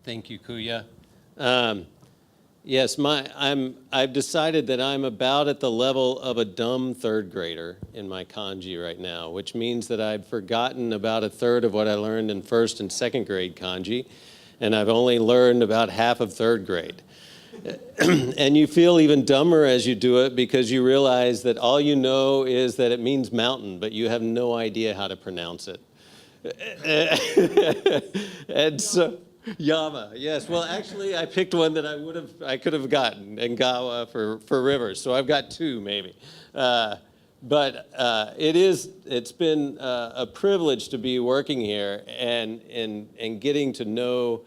Thank you, Kuya. Yes, I've decided that I'm about at the level of a dumb third grader in my kanji right now, which means that I've forgotten about a third of what I learned in first and second grade kanji, and I've only learned about half of third grade. And you feel even dumber as you do it because you realize that all you know is that it means mountain, but you have no idea how to pronounce it. And so, Yama, yes. Well, actually, I picked one that I could have gotten, Ngawa for rivers. So I've got two, maybe. But it's been a privilege to be working here and getting to know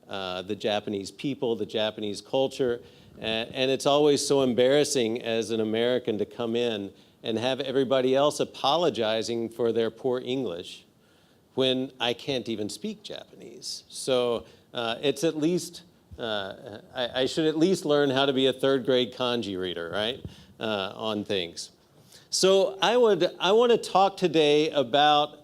the Japanese people, the Japanese culture. And it's always so embarrassing as an American to come in and have everybody else apologizing for their poor English when I can't even speak Japanese. So it's at least, I should at least learn how to be a third grade kanji reader, right, on things. So I want to talk today about,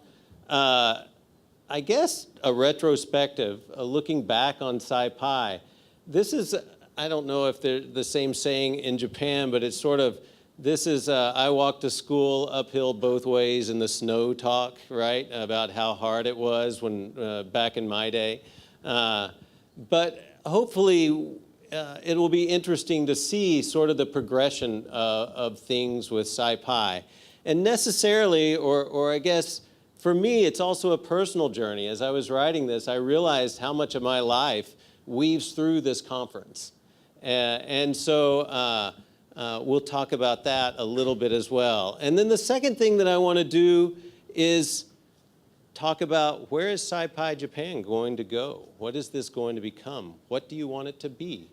I guess, a retrospective, looking back on SciPy. This is, I don't know if they're the same saying in Japan, but it's sort of, this is, I walked to school uphill both ways in the snow talk, right, about how hard it was when back in my day. But hopefully it will be interesting to see sort of the progression of things with SciPy. And necessarily, or I guess for me, it's also a personal journey. As I was writing this, I realized how much of my life weaves through this conference. And so, we'll talk about that a little bit as well. And then the second thing that I want to do is talk about where is SciPy Japan going to go? What is this going to become? What do you want it to be?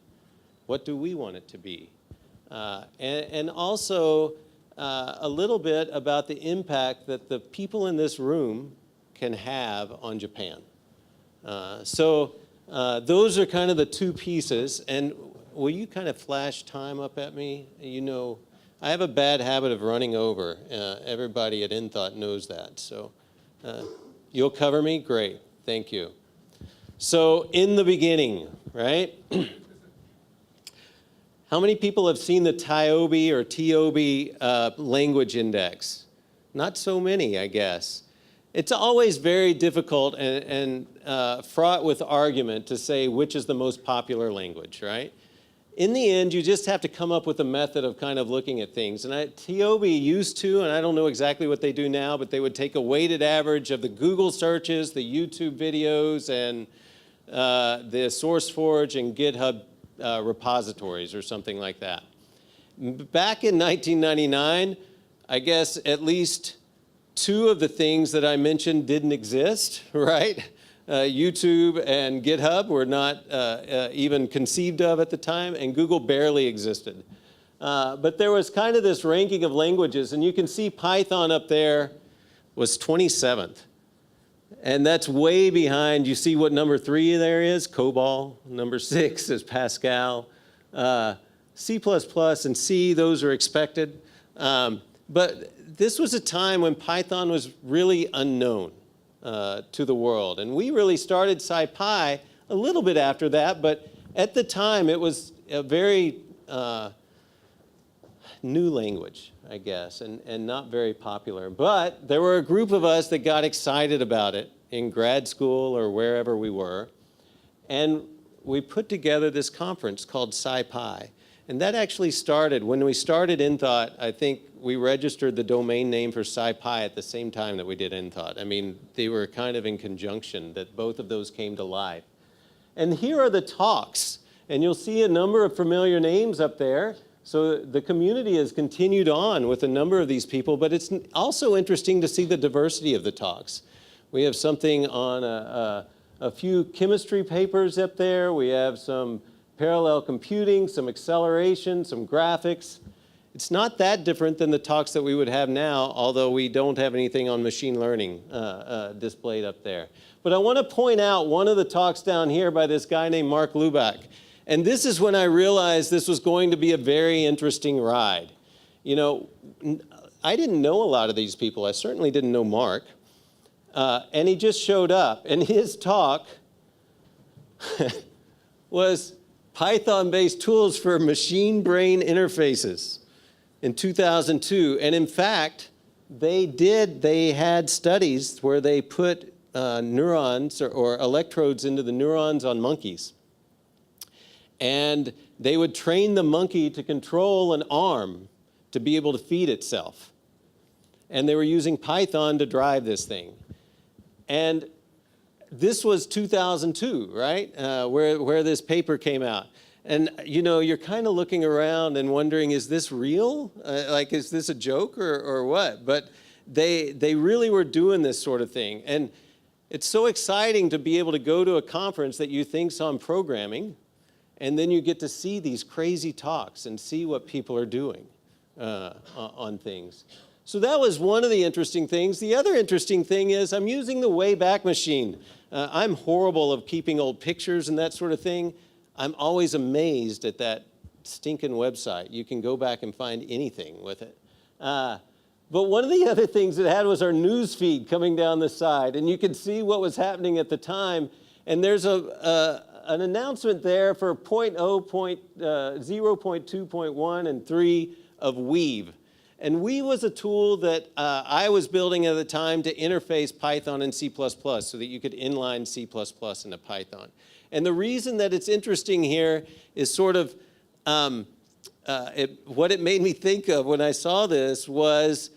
What do we want it to be? And also a little bit about the impact that the people in this room can have on Japan. So those are kind of the two pieces. And will you kind of flash time up at me? You know, I have a bad habit of running over. Everybody at Enthought knows that. So you'll cover me? Great. Thank you. So in the beginning, right? How many people have seen the TIOBE or TOB language index? Not so many, I guess. It's always very difficult and fraught with argument to say which is the most popular language, right? In the end, you just have to come up with a method of kind of looking at things. And TOB used to, and I don't know exactly what they do now, but they would take a weighted average of the Google searches, the YouTube videos, and the SourceForge and GitHub repositories or something like that. Back in 1999, I guess at least two of the things that I mentioned didn't exist, right? YouTube and GitHub were not even conceived of at the time, and Google barely existed. But there was kind of this ranking of languages, and you can see Python up there was 27th. And that's way behind. You see what number 3 there is? COBOL. Number 6 is Pascal. C++ and C, those are expected. But this was a time when Python was really unknown to the world. And we really started SciPy a little bit after that, but at the time it was a very new language, I guess, and not very popular. But there were a group of us that got excited about it in grad school or wherever we were, and we put together this conference called SciPy. And that actually started, when we started Enthought, I think we registered the domain name for SciPy at the same time that we did Enthought. I mean, they were kind of in conjunction, that both of those came to life. And here are the talks. And you'll see a number of familiar names up there. So the community has continued on with a number of these people, but it's also interesting to see the diversity of the talks. We have something on a few chemistry papers up there. We have some parallel computing, some acceleration, some graphics. It's not that different than the talks that we would have now, although we don't have anything on machine learning displayed up there. But I want to point out one of the talks down here by this guy named Mark Luback. And this is when I realized this was going to be a very interesting ride. You know, I didn't know a lot of these people. I certainly didn't know Mark. And he just showed up. And his talk was Python-based tools for machine-brain interfaces in 2002. And in fact, they had studies where they put neurons or electrodes into the neurons on monkeys. And they would train the monkey to control an arm to be able to feed itself. And they were using Python to drive this thing. And this was 2002, right, where this paper came out. And, you know, you're kind of looking around and wondering, is this real? Like, is this a joke or what? But they really were doing this sort of thing. And it's so exciting to be able to go to a conference that you think's on programming, and then you get to see these crazy talks and see what people are doing on things. So that was one of the interesting things. The other interesting thing is I'm using the Wayback Machine. I'm horrible of keeping old pictures and that sort of thing. I'm always amazed at that stinking website. You can go back and find anything with it. But one of the other things it had was our news feed coming down the side, and you could see what was happening at the time. And there's an announcement there for 0.2.1 and 3 of Weave. And Weave was a tool that I was building at the time to interface Python and C++ so that you could inline C++ into Python. And the reason that it's interesting here is sort of what it made me think of when I saw this was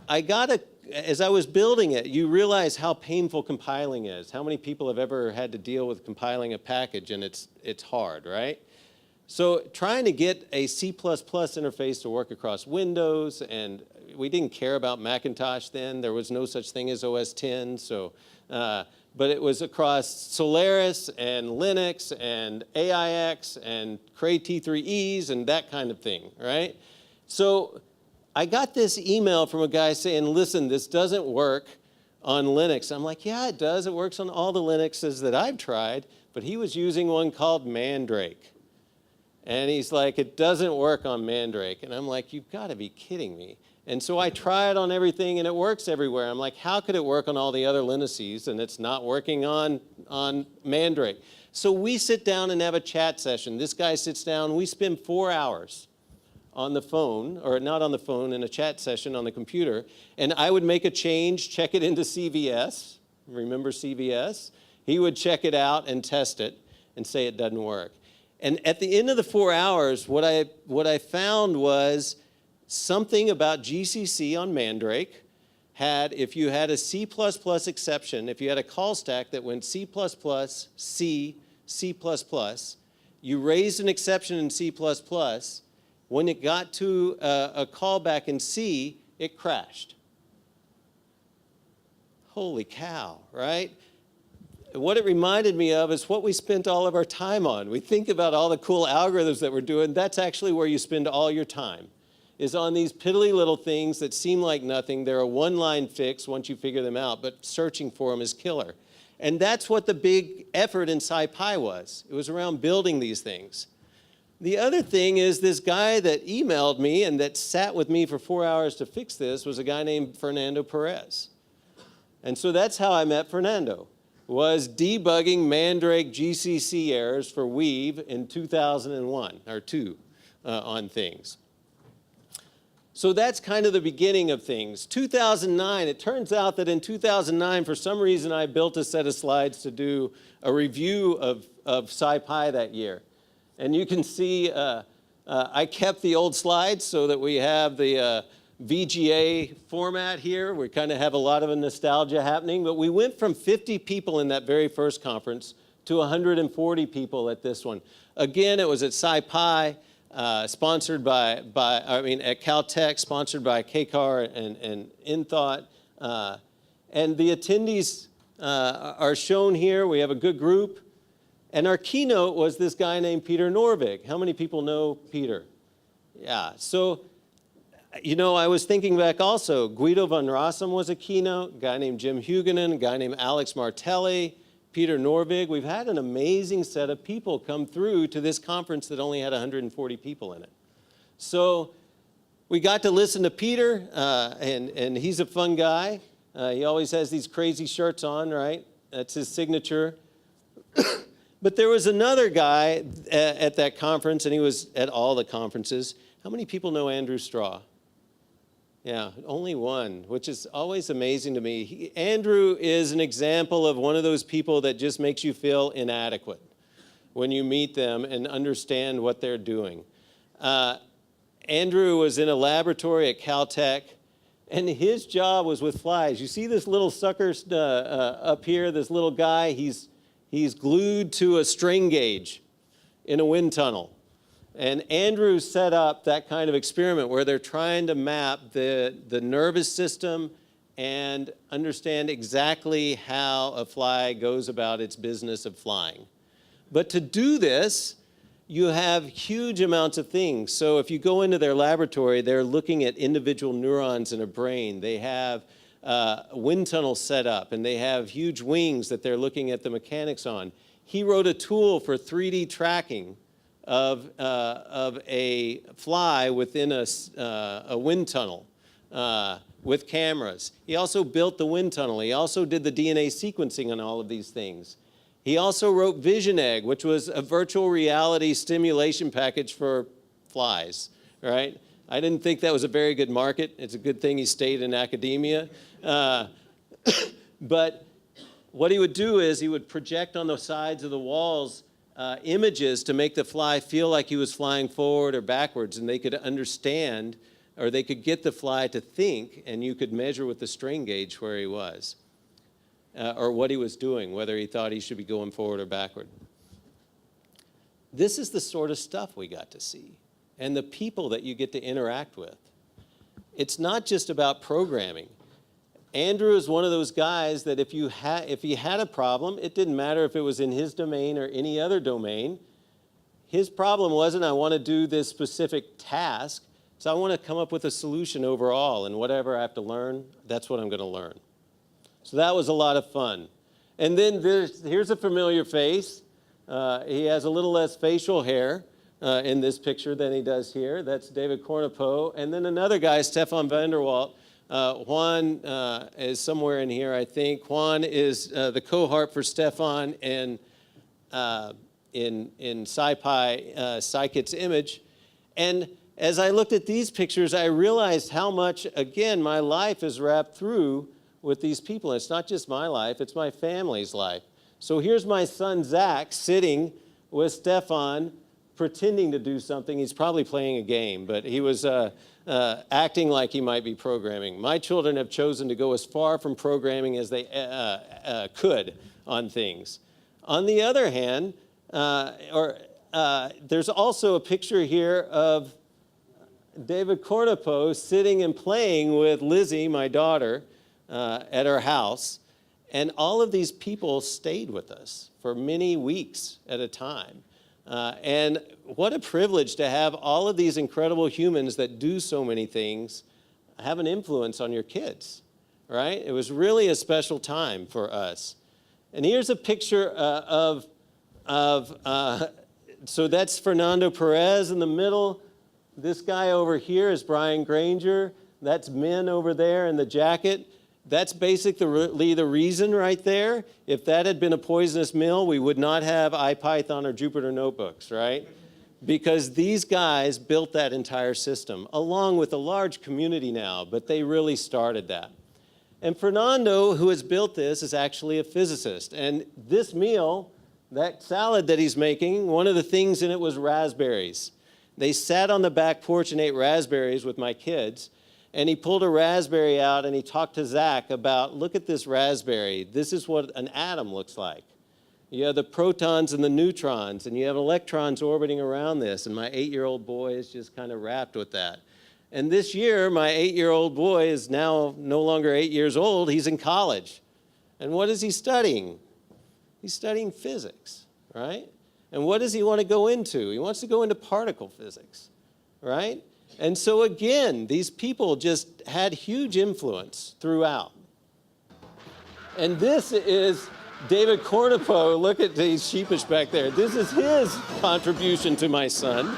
as I was building it, you realize how painful compiling is. How many people have ever had to deal with compiling a package, and it's hard, right? So trying to get a C++ interface to work across Windows, and we didn't care about Macintosh then. There was no such thing as OS X, so, but it was across Solaris and Linux and AIX and Cray T3Es and that kind of thing, right? So I got this email from a guy saying, listen, this doesn't work on Linux. I'm like, yeah, it does. It works on all the Linuxes that I've tried, but he was using one called Mandrake. And he's like, it doesn't work on Mandrake. And I'm like, you've got to be kidding me. And so I try it on everything, and it works everywhere. I'm like, how could it work on all the other Linuxes, and it's not working on Mandrake? So we sit down and have a chat session. This guy sits down. We spend 4 hours on the phone, or not on the phone, in a chat session on the computer. And I would make a change, check it into CVS. Remember CVS? He would check it out and test it and say it doesn't work. And at the end of the 4 hours, what I found was something about GCC on Mandrake if you had a C++ exception, if you had a call stack that went C++, C, C++, you raised an exception in C++, when it got to a callback in C, it crashed. Holy cow, right? What it reminded me of is what we spent all of our time on. We think about all the cool algorithms that we're doing. That's actually where you spend all your time, is on these piddly little things that seem like nothing. They're a one-line fix once you figure them out, but searching for them is killer. And that's what the big effort in SciPy was. It was around building these things. The other thing is this guy that emailed me and that sat with me for 4 hours to fix this was a guy named Fernando Perez. And so that's how I met Fernando, was debugging Mandrake GCC errors for Weave in 2001, or 2, on things. So that's kind of the beginning of things. 2009, it turns out that in 2009, for some reason, I built a set of slides to do a review of SciPy that year. And you can see I kept the old slides so that we have the VGA format here. We kind of have a lot of a nostalgia happening, but we went from 50 people in that very first conference to 140 people at this one. Again, it was at SciPy, sponsored at Caltech, sponsored by KCAR and Enthought. And the attendees are shown here. We have a good group. And our keynote was this guy named Peter Norvig. How many people know Peter? Yeah, so, you know, I was thinking back also, Guido van Rossum was a keynote, a guy named Jim Huguenin, a guy named Alex Martelli, Peter Norvig. We've had an amazing set of people come through to this conference that only had 140 people in it. So we got to listen to Peter, and he's a fun guy. He always has these crazy shirts on, right? That's his signature. But there was another guy at that conference, and he was at all the conferences. How many people know Andrew Straw? Yeah, only one, which is always amazing to me. Andrew is an example of one of those people that just makes you feel inadequate when you meet them and understand what they're doing. Andrew was in a laboratory at Caltech, and his job was with flies. You see this little sucker up here, this little guy? He's glued to a strain gauge in a wind tunnel. And Andrew set up that kind of experiment where they're trying to map the nervous system and understand exactly how a fly goes about its business of flying. But to do this, you have huge amounts of things. So if you go into their laboratory, they're looking at individual neurons in a brain. They have wind tunnels set up, and they have huge wings that they're looking at the mechanics on. He wrote a tool for 3D tracking of a fly within a wind tunnel with cameras. He also built the wind tunnel. He also did the DNA sequencing on all of these things. He also wrote Vision Egg, which was a virtual reality stimulation package for flies, right? I didn't think that was a very good market. It's a good thing he stayed in academia. But what he would do is he would project on the sides of the walls images to make the fly feel like he was flying forward or backwards, and they could understand, or they could get the fly to think, and you could measure with the strain gauge where he was, or what he was doing, whether he thought he should be going forward or backward. This is the sort of stuff we got to see, and the people that you get to interact with. It's not just about programming. Andrew is one of those guys that if he had a problem, it didn't matter if it was in his domain or any other domain. His problem wasn't, I want to do this specific task, so I want to come up with a solution overall, and whatever I have to learn, that's what I'm going to learn. So that was a lot of fun. And then here's a familiar face. He has a little less facial hair in this picture than he does here. That's David Cornepo. And then another guy, Stefan van der Walt. Juan is somewhere in here, I think. Juan is the cohort for Stefan in SciPy, Scikit's image. And as I looked at these pictures, I realized how much, again, my life is wrapped through with these people. It's not just my life, it's my family's life. So here's my son, Zach, sitting with Stefan, pretending to do something. He's probably playing a game, but he was acting like he might be programming. My children have chosen to go as far from programming as they could on things. On the other hand, there's also a picture here of David Cornepo sitting and playing with Lizzie, my daughter, at our house. And all of these people stayed with us for many weeks at a time. And what a privilege to have all of these incredible humans that do so many things have an influence on your kids, right? It was really a special time for us. And here's a picture so that's Fernando Perez in the middle. This guy over here is Brian Granger. That's Min over there in the jacket. That's basically the reason right there. If that had been a poisonous mill, we would not have IPython or Jupyter notebooks, right? Because these guys built that entire system, along with a large community now, but they really started that. And Fernando, who has built this, is actually a physicist. And this meal, that salad that he's making, one of the things in it was raspberries. They sat on the back porch and ate raspberries with my kids. And he pulled a raspberry out and he talked to Zach about, look at this raspberry. This is what an atom looks like. You have the protons and the neutrons, and you have electrons orbiting around this. And my 8-year-old boy is just kind of wrapped with that. And this year, my 8-year-old boy is now no longer 8 years old. He's in college. And what is he studying? He's studying physics, right? And what does he want to go into? He wants to go into particle physics, right? And so again, these people just had huge influence throughout. And this is David Cornepo. Look at he's sheepish back there. This is his contribution to my son.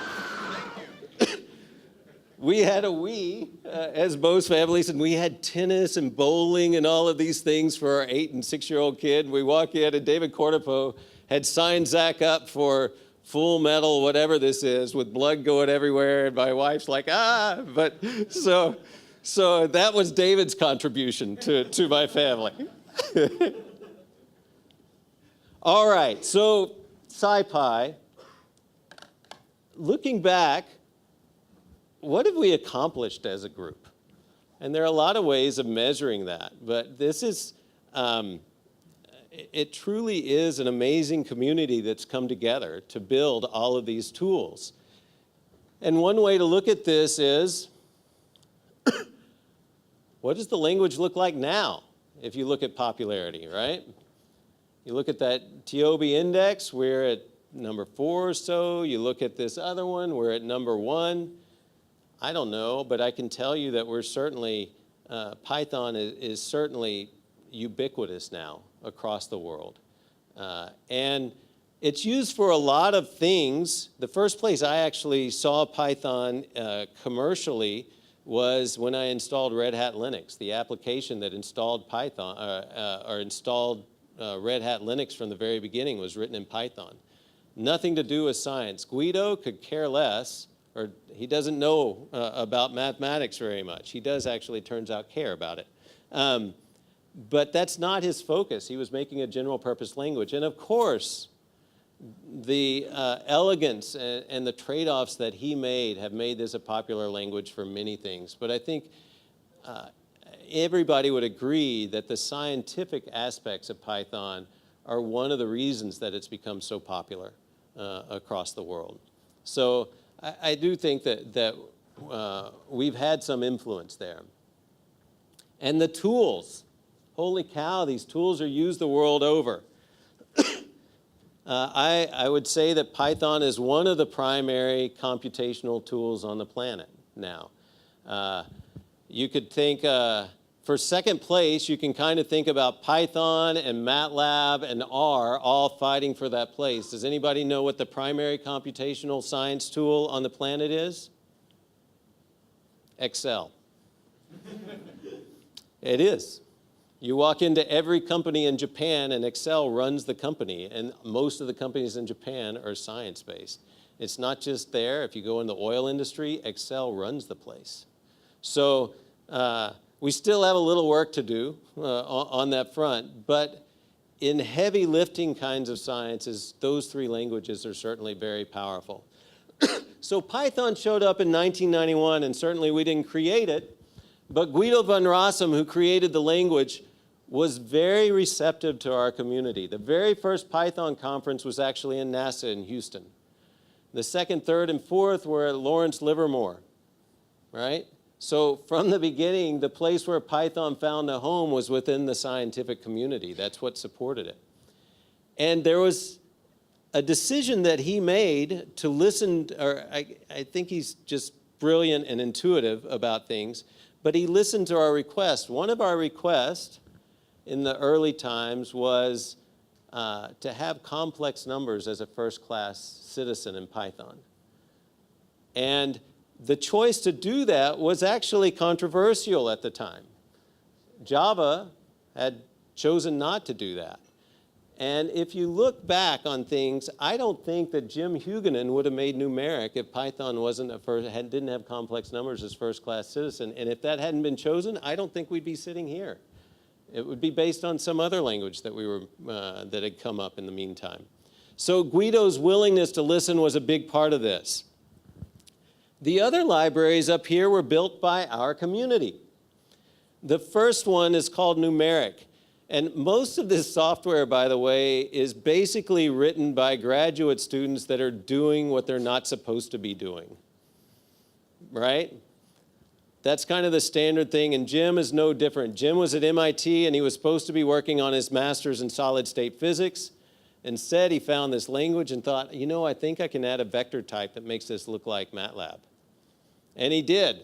we had a Wii as Bo's families, and we had tennis and bowling and all of these things for our 8 and 6-year-old kid. We walk in, and David Cordopo had signed Zach up for Full Metal, whatever this is, with blood going everywhere, and my wife's like, ah, but so that was David's contribution to my family. All right, so SciPy, looking back, what have we accomplished as a group? And there are a lot of ways of measuring that, but this is, it truly is an amazing community that's come together to build all of these tools. And one way to look at this is, what does the language look like now, if you look at popularity, right? You look at that TOB index, we're at number 4 or so. You look at this other one, we're at number 1. I don't know, but I can tell you that we're certainly, Python is certainly ubiquitous now across the world. And it's used for a lot of things. The first place I actually saw Python commercially was when I installed Red Hat Linux. The application that installed Python, or installed Red Hat Linux from the very beginning was written in Python. Nothing to do with science. Guido could care less, or he doesn't know about mathematics very much. He does actually, turns out, care about it. But that's not his focus. He was making a general purpose language. And of course, the elegance and the trade-offs that he made have made this a popular language for many things. But I think everybody would agree that the scientific aspects of Python are one of the reasons that it's become so popular across the world. So I do think that we've had some influence there. And the tools, holy cow, these tools are used the world over. I would say that Python is one of the primary computational tools on the planet now. You could think, for second place, you can kind of think about Python and MATLAB and R all fighting for that place. Does anybody know what the primary computational science tool on the planet is? Excel. It is. You walk into every company in Japan and Excel runs the company, and most of the companies in Japan are science-based. It's not just there. If you go in the oil industry, Excel runs the place. So we still have a little work to do on that front, but in heavy lifting kinds of sciences, those 3 languages are certainly very powerful. So Python showed up in 1991, and certainly we didn't create it, but Guido van Rossum, who created the language, was very receptive to our community. The very first Python conference was actually in NASA in Houston. The second, third, and fourth were at Lawrence Livermore, right? So from the beginning, the place where Python found a home was within the scientific community. That's what supported it. And there was a decision that he made to listen, or I think he's just brilliant and intuitive about things, but he listened to our request. One of our requests in the early times was to have complex numbers as a first-class citizen in Python. And the choice to do that was actually controversial at the time. Java had chosen not to do that. And if you look back on things, I don't think that Jim Huguenin would have made numeric if Python wasn't didn't have complex numbers as first-class citizen. And if that hadn't been chosen, I don't think we'd be sitting here. It would be based on some other language that that had come up in the meantime. So Guido's willingness to listen was a big part of this. The other libraries up here were built by our community. The first one is called Numeric. And most of this software, by the way, is basically written by graduate students that are doing what they're not supposed to be doing, right? That's kind of the standard thing, and Jim is no different. Jim was at MIT, and he was supposed to be working on his master's in solid-state physics. Instead, he found this language and thought, you know, I think I can add a vector type that makes this look like MATLAB. And he did.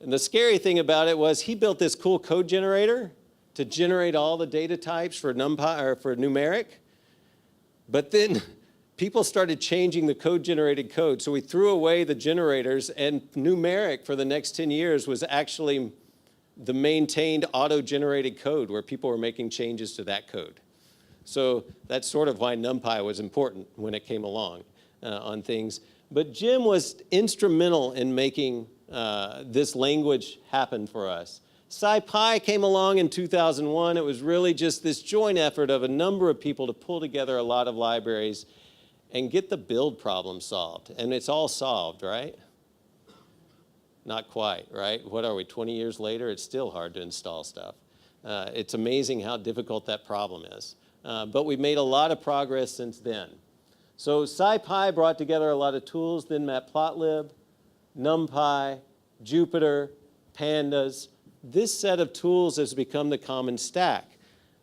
And the scary thing about it was he built this cool code generator to generate all the data types for NumPy or for numeric. But then people started changing the code-generated code. So we threw away the generators, and numeric for the next 10 years was actually the maintained auto-generated code where people were making changes to that code. So that's sort of why NumPy was important when it came along on things. But Jim was instrumental in making this language happen for us. SciPy came along in 2001. It was really just this joint effort of a number of people to pull together a lot of libraries and get the build problem solved. And it's all solved, right? Not quite, right? What are we, 20 years later? It's still hard to install stuff. It's amazing how difficult that problem is. But we've made a lot of progress since then. So SciPy brought together a lot of tools, then Matplotlib, NumPy, Jupyter, Pandas. This set of tools has become the common stack.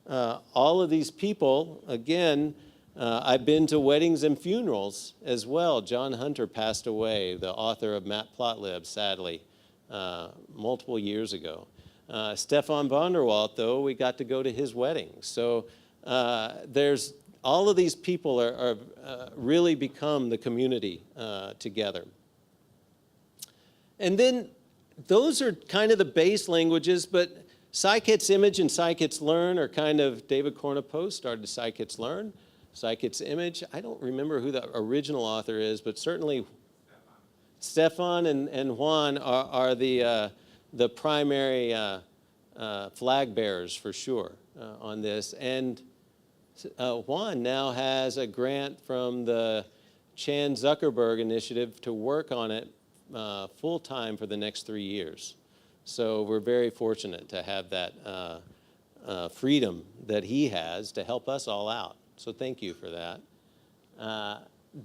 All of these people, again, I've been to weddings and funerals as well. John Hunter passed away, the author of Matplotlib, sadly, multiple years ago. Stefan van der Walt, though, we got to go to his wedding. So there's all of these people are really become the community together. And then those are kind of the base languages, but scikits-image and scikits-learn are kind of, David Cornupost started scikits-learn, scikits-image. I don't remember who the original author is, but certainly Stefan and Juan are the primary flag bearers for sure on this. And Juan now has a grant from the Chan Zuckerberg Initiative to work on it full-time for the next 3 years. So we're very fortunate to have that freedom that he has to help us all out. So thank you for that.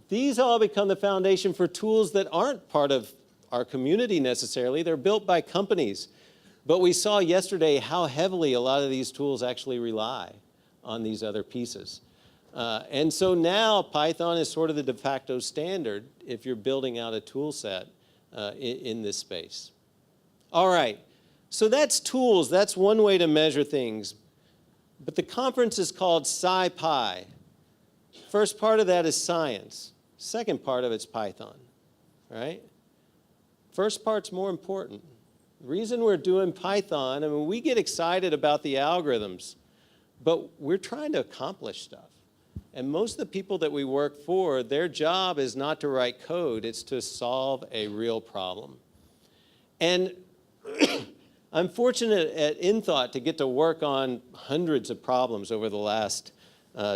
These all become the foundation for tools that aren't part of our community necessarily. They're built by companies. But we saw yesterday how heavily a lot of these tools actually rely on these other pieces. And so now Python is sort of the de facto standard if you're building out a tool set in this space. All right, so that's tools. That's one way to measure things. But the conference is called SciPy. First part of that is science. Second part of it's Python, right? First part's more important. The reason we're doing Python, I mean, we get excited about the algorithms, but we're trying to accomplish stuff. And most of the people that we work for, their job is not to write code, it's to solve a real problem. And I'm fortunate at Enthought to get to work on hundreds of problems over the last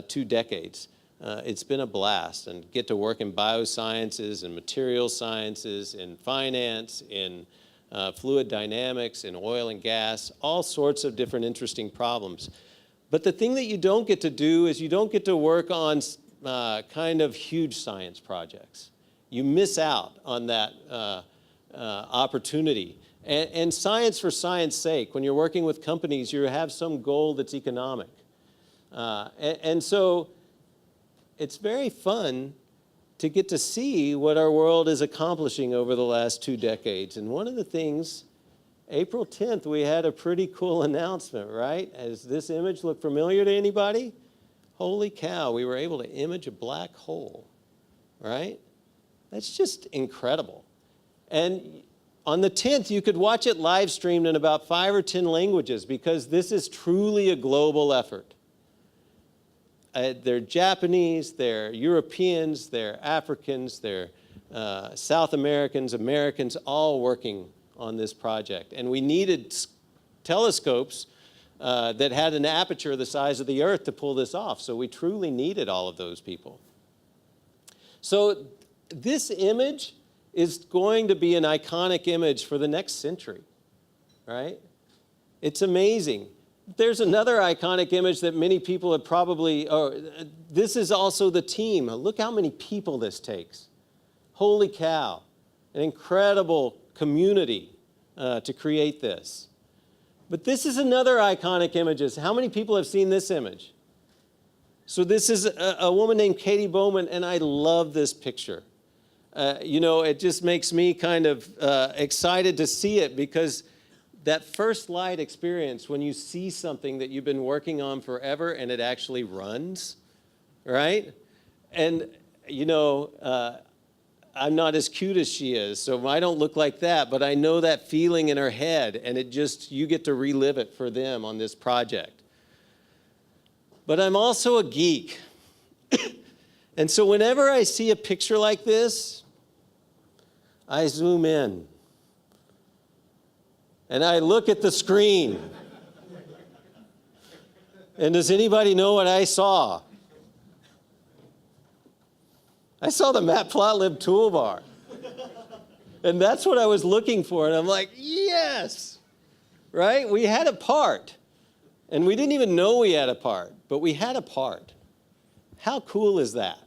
2 decades. It's been a blast, and get to work in biosciences and material sciences, in finance, in fluid dynamics, in oil and gas, all sorts of different interesting problems. But the thing that you don't get to do is you don't get to work on kind of huge science projects. You miss out on that opportunity. And science for science sake, when you're working with companies, you have some goal that's economic. And so it's very fun to get to see what our world is accomplishing over the last 2 decades. And one of the things, April 10th, we had a pretty cool announcement, right? Does this image look familiar to anybody? Holy cow, we were able to image a black hole, right? That's just incredible. And on the 10th, you could watch it live streamed in about 5 or 10 languages because this is truly a global effort. They're Japanese, they're Europeans, they're Africans, they're South Americans, Americans, all working on this project. And we needed telescopes that had an aperture the size of the Earth to pull this off. So we truly needed all of those people. So this image is going to be an iconic image for the next century, right? It's amazing. There's another iconic image that many people have probably, this is also the team. Look how many people this takes. Holy cow, an incredible community to create this. But this is another iconic image. How many people have seen this image? So this is a woman named Katie Bowman, and I love this picture. You know, it just makes me kind of excited to see it because that first light experience when you see something that you've been working on forever and it actually runs, right? And you know, I'm not as cute as she is, so I don't look like that, but I know that feeling in her head, and it just, you get to relive it for them on this project. But I'm also a geek. And so whenever I see a picture like this, I zoom in. And I look at the screen. And does anybody know what I saw? I saw the Matplotlib toolbar. And that's what I was looking for. And I'm like, yes, right? We had a part. And we didn't even know we had a part, but we had a part. How cool is that?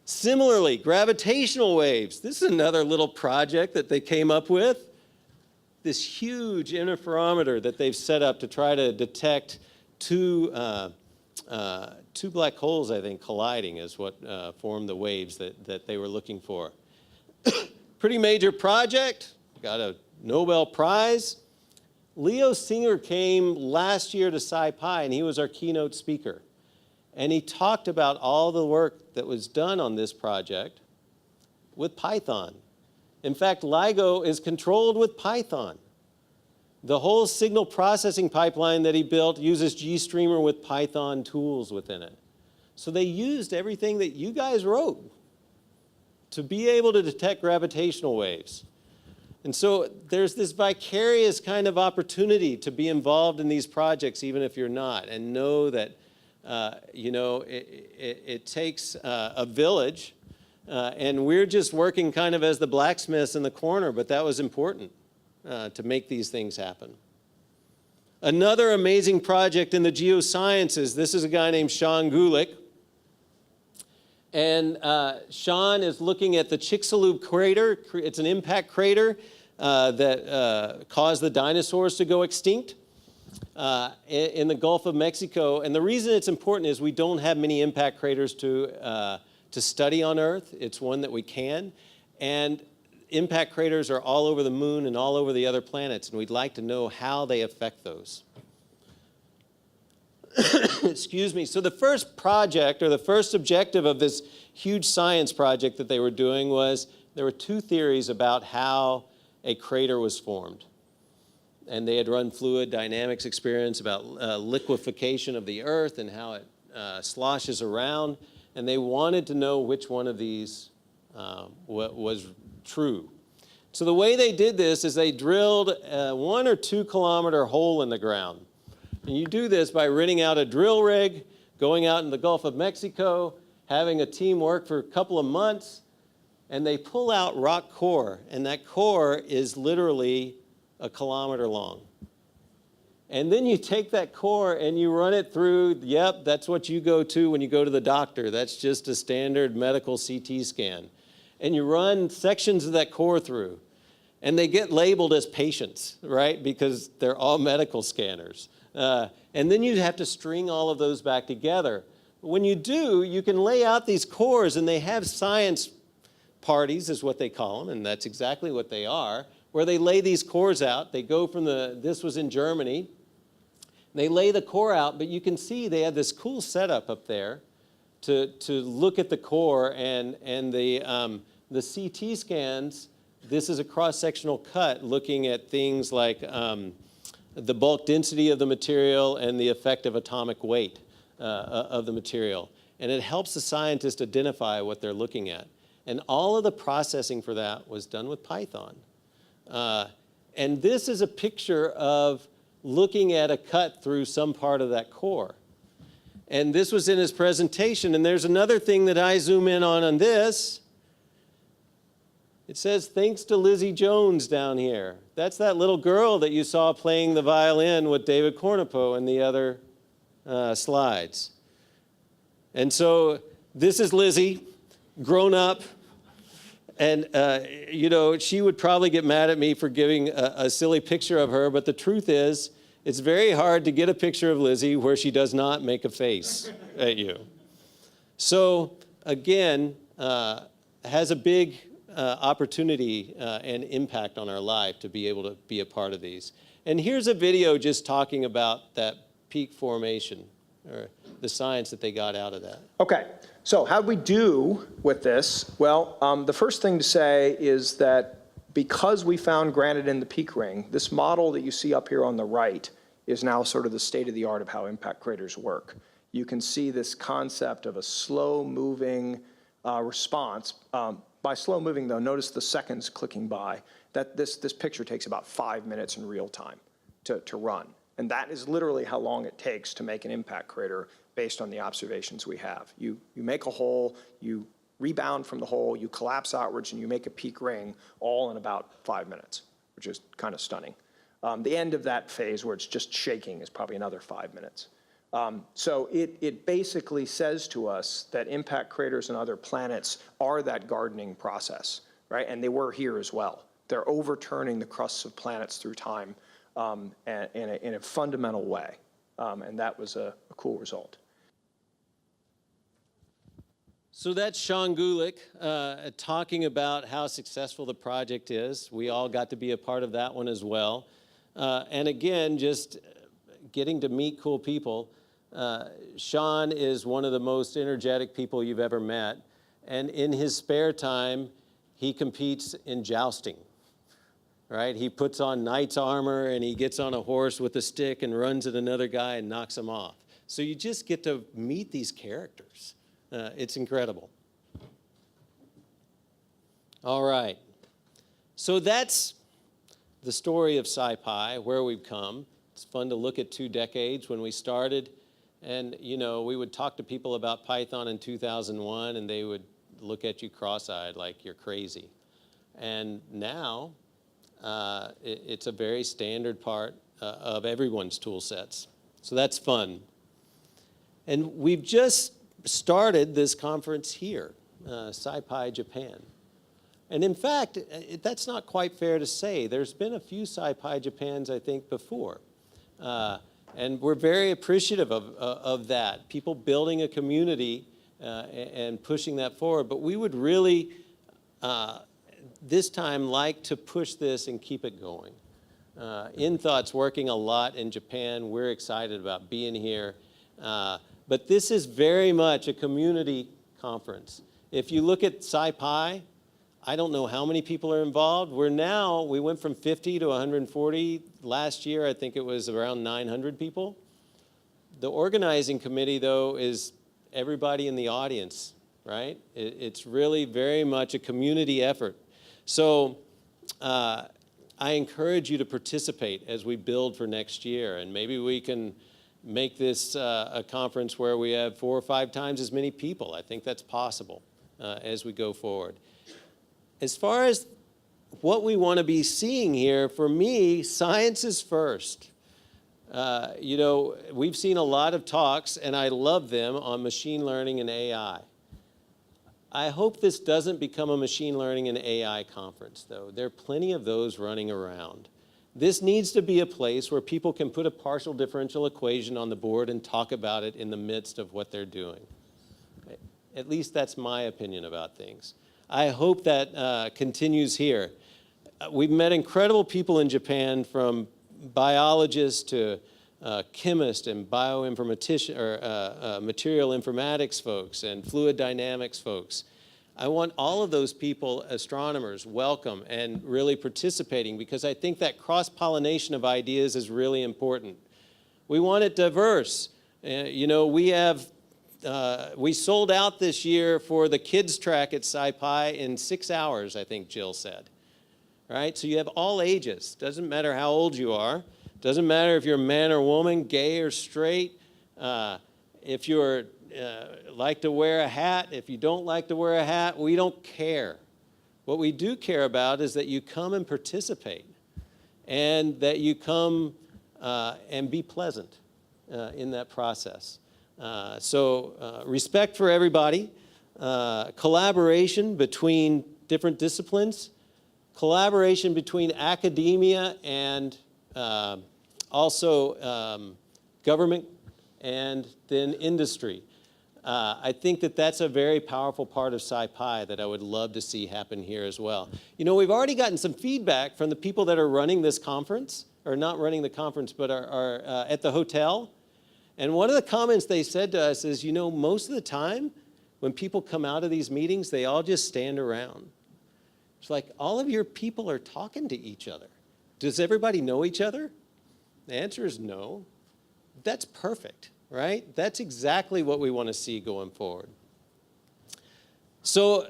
Similarly, gravitational waves. This is another little project that they came up with. This huge interferometer that they've set up to try to detect two black holes, I think, colliding is what formed the waves that they were looking for. Pretty major project, got a Nobel Prize. Leo Singer came last year to SciPy, and he was our keynote speaker. And he talked about all the work that was done on this project with Python. In fact, LIGO is controlled with Python. The whole signal processing pipeline that he built uses GStreamer with Python tools within it. So they used everything that you guys wrote to be able to detect gravitational waves. And so there's this vicarious kind of opportunity to be involved in these projects, even if you're not, and know that you know, it takes a village, and we're just working kind of as the blacksmiths in the corner, but that was important to make these things happen. Another amazing project in the geosciences, this is a guy named Sean Gulick. And Sean is looking at the Chicxulub Crater. It's an impact crater that caused the dinosaurs to go extinct in the Gulf of Mexico. And the reason it's important is we don't have many impact craters to study on Earth. It's one that we can. And impact craters are all over the moon and all over the other planets, and we'd like to know how they affect those. Excuse me. So the first project, or the first objective of this huge science project that they were doing was, there were two theories about how a crater was formed. And they had run fluid dynamics experiments about liquefaction of the Earth and how it sloshes around. And they wanted to know which one of these was true. So the way they did this is they drilled a 1 or 2 kilometer hole in the ground. And you do this by renting out a drill rig, going out in the Gulf of Mexico, having a team work for a couple of months, and they pull out rock core. And that core is literally a kilometer long. And then you take that core and you run it through, yep, that's what you go to when you go to the doctor. That's just a standard medical CT scan. And you run sections of that core through. And they get labeled as patients, right? Because they're all medical scanners. And then you have to string all of those back together. When you do, you can lay out these cores, and they have science parties, is what they call them, and that's exactly what they are, where they lay these cores out. They go from this was in Germany. They lay the core out, but you can see they have this cool setup up there to look at the core, and the CT scans. This is a cross-sectional cut looking at things like the bulk density of the material and the effective atomic weight of the material. And it helps the scientist identify what they're looking at. And all of the processing for that was done with Python. And this is a picture of looking at a cut through some part of that core. And this was in his presentation. And there's another thing that I zoom in on this. It says, thanks to Lizzie Jones down here. That's that little girl that you saw playing the violin with David Cornepo in the other slides. And so this is Lizzie, grown up. And, you know, she would probably get mad at me for giving a silly picture of her, but the truth is, it's very hard to get a picture of Lizzie where she does not make a face at you. So, again, has a big opportunity and impact on our life to be able to be a part of these. And here's a video just talking about that peak formation or the science that they got out of that. Okay, so how'd we do with this? Well, the first thing to say is that because we found granite in the peak ring, this model that you see up here on the right is now sort of the state of the art of how impact craters work. You can see this concept of a slow-moving response. By slow-moving, though, notice the seconds clicking by. That this picture takes about 5 minutes in real time to run. And that is literally how long it takes to make an impact crater based on the observations we have. You make a hole, you rebound from the hole, you collapse outwards, and you make a peak ring all in about 5 minutes, which is kind of stunning. The end of that phase where it's just shaking is probably another 5 minutes. So it basically says to us that impact craters and other planets are that gardening process, right? And they were here as well. They're overturning the crusts of planets through time in a fundamental way. And that was a cool result. So that's Sean Gulick talking about how successful the project is. We all got to be a part of that one as well. And again, just getting to meet cool people. Sean is one of the most energetic people you've ever met. And in his spare time, he competes in jousting, right? He puts on knight's armor and he gets on a horse with a stick and runs at another guy and knocks him off. So you just get to meet these characters. It's incredible. All right. So that's the story of SciPy, where we've come. It's fun to look at 2 decades when we started. And, you know, we would talk to people about Python in 2001, and they would look at you cross-eyed like you're crazy. And now, it's a very standard part of everyone's tool sets. So that's fun. And we've just started this conference here, SciPy Japan. And in fact, that's not quite fair to say. There's been a few SciPy Japans, I think, before. And we're very appreciative of that, people building a community and pushing that forward. But we would really, this time, like to push this and keep it going. Enthought's working a lot in Japan. We're excited about being here. But this is very much a community conference. If you look at SciPy, I don't know how many people are involved. We went from 50 to 140. Last year, I think it was around 900 people. The organizing committee, though, is everybody in the audience, right? It's really very much a community effort. So I encourage you to participate as we build for next year. And maybe we can make this a conference where we have 4 or 5 times as many people. I think that's possible as we go forward. As far as what we want to be seeing here, for me, science is first. You know, we've seen a lot of talks, and I love them, on machine learning and AI. I hope this doesn't become a machine learning and AI conference, though. There are plenty of those running around. This needs to be a place where people can put a partial differential equation on the board and talk about it in the midst of what they're doing. At least that's my opinion about things. I hope that continues here. We've met incredible people in Japan, from biologists to chemists and bioinformaticians, or material informatics folks and fluid dynamics folks. I want all of those people, astronomers, welcome and really participating, because I think that cross-pollination of ideas is really important. We want it diverse. You know, we sold out this year for the kids track at SciPy in 6 hours, I think Jill said. Right? So you have all ages. Doesn't matter how old you are. Doesn't matter if you're a man or woman, gay or straight. If you're like to wear a hat, if you don't like to wear a hat, we don't care. What we do care about is that you come and participate, and that you come and be pleasant in that process. So respect for everybody, collaboration between different disciplines, collaboration between academia and also government, and then industry. I think that that's a very powerful part of SciPy that I would love to see happen here as well. You know, we've already gotten some feedback from the people that are running this conference, or not running the conference, but are at the hotel. And one of the comments they said to us is, you know, most of the time when people come out of these meetings, they all just stand around. It's like all of your people are talking to each other. Does everybody know each other? The answer is no. That's perfect, right? That's exactly what we want to see going forward. So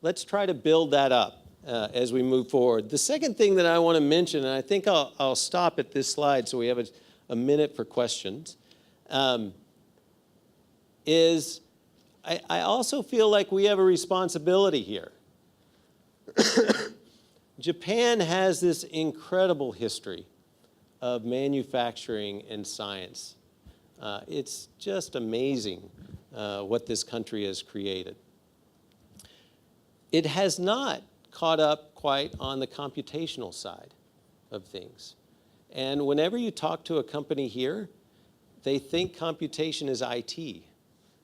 let's try to build that up as we move forward. The second thing that I want to mention, and I think I'll stop at this slide so we have a minute for questions, is I also feel like we have a responsibility here. Japan has this incredible history of manufacturing and science. It's just amazing what this country has created. It has not caught up quite on the computational side of things. And whenever you talk to a company here, they think computation is IT.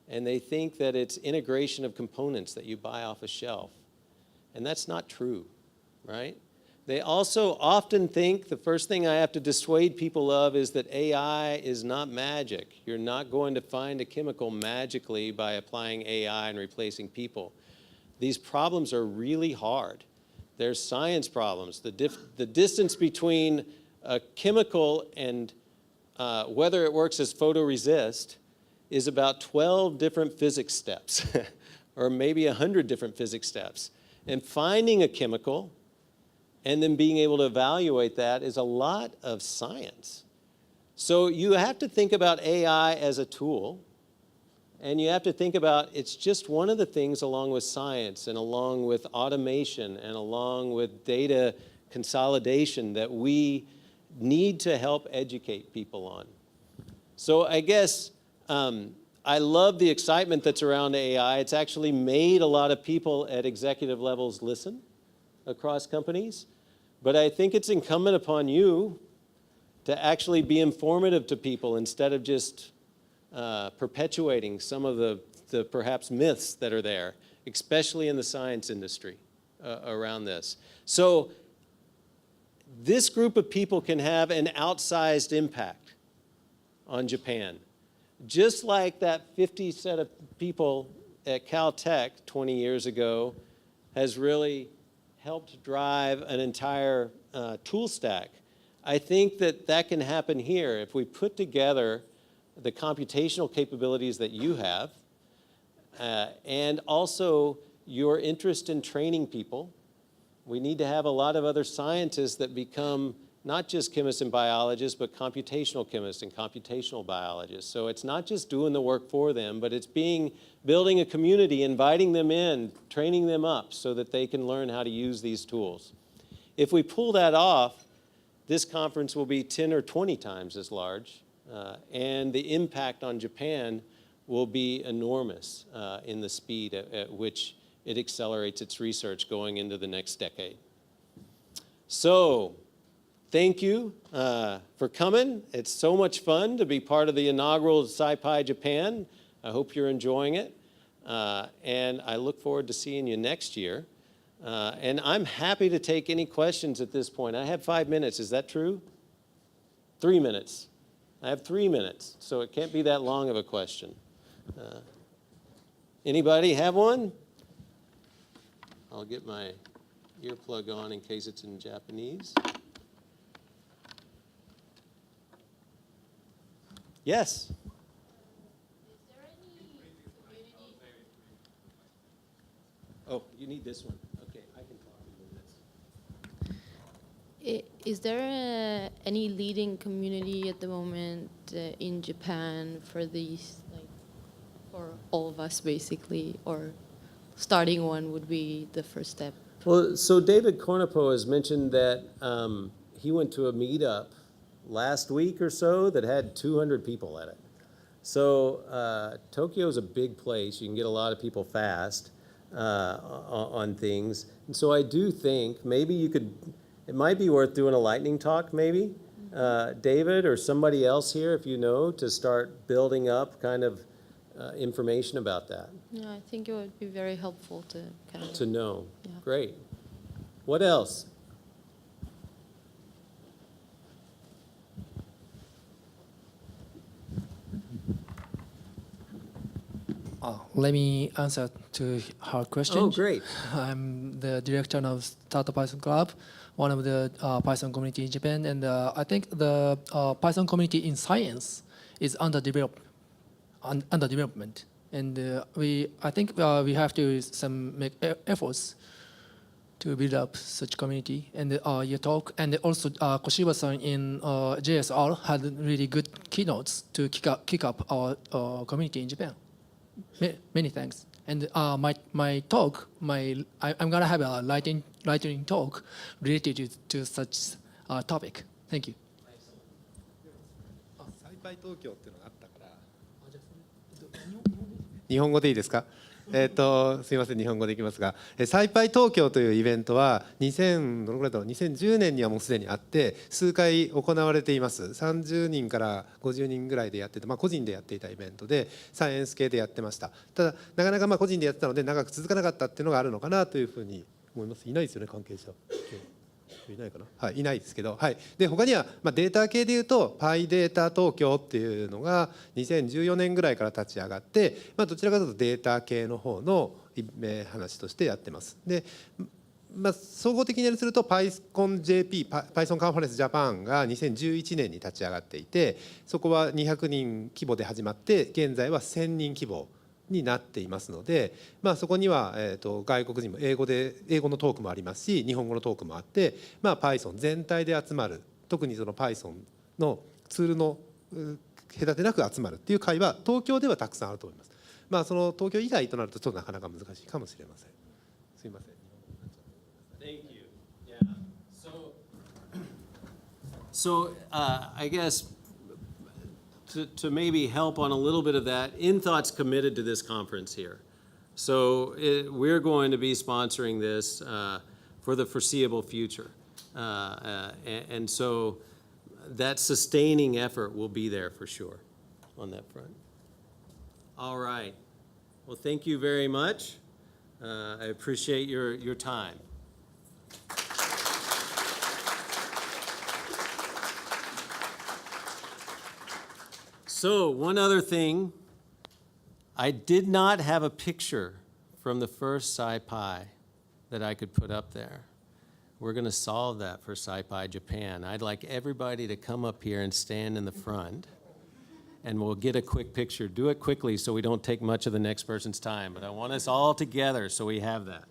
And they think that it's integration of components that you buy off a shelf. And that's not true, right? They also often think the first thing I have to dissuade people of is that AI is not magic. You're not going to find a chemical magically by applying AI and replacing people. These problems are really hard. They're science problems. The distance between a chemical and whether it works as photoresist is about 12 different physics steps, or maybe 100 different physics steps. And finding a chemical and then being able to evaluate that is a lot of science. So you have to think about AI as a tool, and you have to think about it's just one of the things along with science and along with automation and along with data consolidation that we need to help educate people on. So I guess I love the excitement that's around AI. It's actually made a lot of people at executive levels listen across companies. But I think it's incumbent upon you to actually be informative to people instead of just perpetuating some of the perhaps myths that are there, especially in the science industry around this. So this group of people can have an outsized impact on Japan. Just like that 50 set of people at Caltech 20 years ago has really helped drive an entire tool stack. I think that that can happen here if we put together the computational capabilities that you have and also your interest in training people. We need to have a lot of other scientists that become not just chemists and biologists, but computational chemists and computational biologists. So it's not just doing the work for them, but it's building a community, inviting them in, training them up so that they can learn how to use these tools. If we pull that off, this conference will be 10 or 20 times as large, and the impact on Japan will be enormous in the speed at which it accelerates its research going into the next decade. So, thank you for coming. It's so much fun to be part of the inaugural SciPy Japan. I hope you're enjoying it. And I look forward to seeing you next year. And I'm happy to take any questions at this point. I have 5 minutes. Is that true? 3 minutes. I have 3 minutes, so it can't be that long of a question. Anybody have one? I'll get my earplug on in case it's in Japanese. Yes? Is there any community? Oh, you need this one. Okay, I can talk to this. Is there any leading community at the moment in Japan for these, like, for all of us basically, or starting one would be the first step? Well, so David Cornipo has mentioned that he went to a meetup last week or so that had 200 people at it. So Tokyo is a big place. You can get a lot of people fast on things. And so I do think maybe it might be worth doing a lightning talk maybe, David or somebody else here if you know, to start building up kind of information about that. Yeah, I think it would be very helpful to kind of... To know. Yeah. Great. What else? Let me answer to her question. Oh, great. I'm the director of Startup Python Club, one of the Python community in Japan, and I think the Python community in science is under development, and I think we have to make efforts to build up such community. And your talk, and also Koshiba-san in JSR had really good keynotes to kick up our community in Japan. Many thanks. And my talk, I'm gonna have a lightning talk related to such topic. Thank you. SciPy 東京っていうのがあったから日本語でいいですか？すみません、日本語でいきますが、SciPy 東京というイベントは2010年にはもうすでにあって数回行われています。30人から50人ぐらいでやってて、個人でやっていたイベントでサイエンス系でやってました。ただなかなか個人でやってたので長く続かなかったっていうのがあるのかなというふうに思います。いないですよね、関係者。いないかな、はい、いないですけど、はい、で他には、データ系でいうと Pi データ東京っていうのが2014年ぐらいから立ち上がって、どちらかというとデータ系の方の話としてやってます。で、総合的にすると PyConJP、Python カンファレンスジャパンが2011年に立ち上がっていて、そこは200人規模で始まって現在は1000人規模になっていますので、そこには、外国人も英語のトークもありますし日本語のトークもあって、Python 全体で集まる、特にその Python のツールの隔てなく集まるっていう会は東京ではたくさんあると思います。その東京以外となるとちょっとなかなか難しいかもしれません。すいません。Thank you. Yeah. So I guess to maybe help on a little bit of that, Enthought's committed to this conference here. So we're going to be sponsoring this for the foreseeable future. And so that sustaining effort will be there for sure on that front. All right. Well, thank you very much. I appreciate your time. So one other thing, I did not have a picture from the first SciPy that I could put up there. We're going to solve that for SciPy Japan. I'd like everybody to come up here and stand in the front, and we'll get a quick picture. Do it quickly so we don't take much of the next person's time, but I want us all together so we have that.